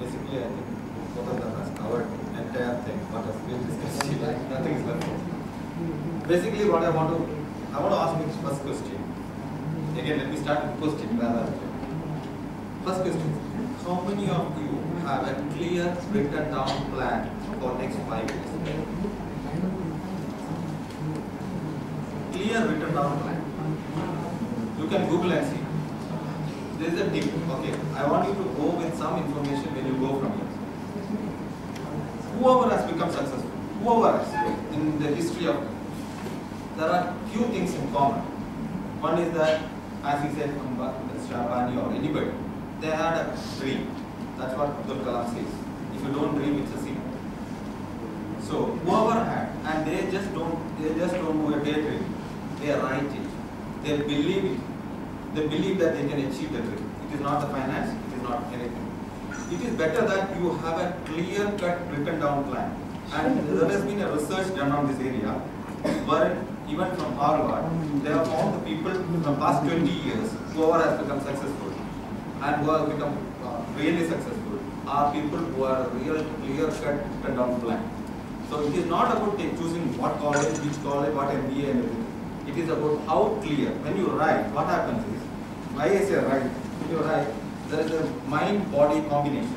basically I think both of them has covered entire thing. What has been discussed here, like nothing is left. Basically, what I want to ask you first question. Again, let me start with question rather. First question: how many of you have a clear written down plan for next 5 years? Clear written down plan. You can Google and see. There is a tip. Okay, I want you to go with some information when you go from here. Whoever has become successful, whoever has in the history of, there are few things in common. One is that, as he said, Mr. Ambani or anybody, they had a dream. That's what Abdul Kalam says. If you don't dream, it's a sin. So whoever had, and they just don't do a daydream. They write it. They believe it. They believe that they can achieve the dream. It is not the finance. It is not anything. It is better that you have a clear-cut written down plan. And there has been a research done on this area, where even from Harvard, they have found the people from past 20 years, whoever has become successful and who have become really successful, are people who are real clear-cut written down plan. So it is not about choosing what college, which college, what MBA and everything. It is about how clear. When you write, what happens is, why I say write, when you write, there is a mind-body combination.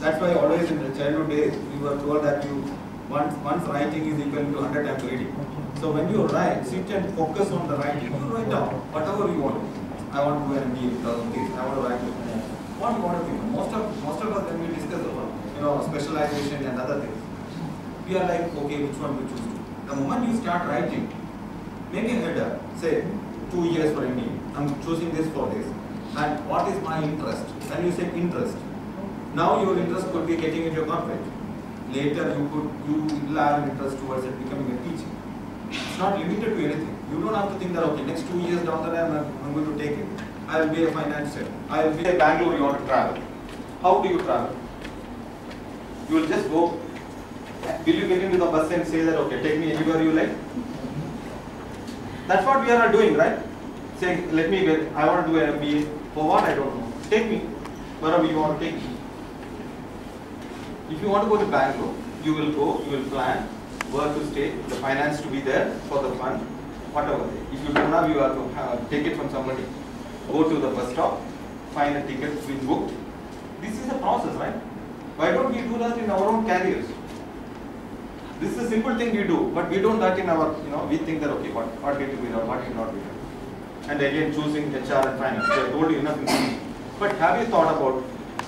That's why always in the childhood days, we were told that once writing is equal to 100 times reading. So when you write, sit and focus on the writing. You write down whatever you want. I want to do an MBA because of this. I want to write what you want to do. Most of us when we discuss about specialization and other things, we are like, okay, which one to choose? The moment you start writing, make a header, say 2 years for MBA. I'm choosing this for this. And what is my interest? When you say interest, now your interest could be getting into a corporate. Later you will have an interest towards it becoming a teacher. It's not limited to anything. You don't have to think that okay, next 2 years down the line I'm going to take it. I will be a financier. I will be a Bangalore. You want to travel. How do you travel? You will just go. Will you get into the bus and say that okay, take me anywhere you like? That's what we are doing, right? Saying, I want to do an MBA. For what? I don't know. Take me wherever you want to take me. If you want to go to Bangalore, you will go, you will plan where to stay, the finance to be there for the fund, whatever. If you don't have, you have to take it from somebody. Go to the bus stop, find a ticket, be booked. This is a process, right? Why don't we do that in our own careers? This is a simple thing we do, but we don't that in our, we think that okay, what did we do, what did not we do. And again, choosing HR and finance. They have told you enough information. But have you thought about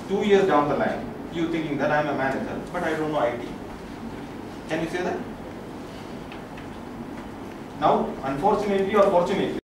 2 years down the line, you thinking that I'm a manager, but I don't know IT? Can you say that? Now, unfortunately or fortunately,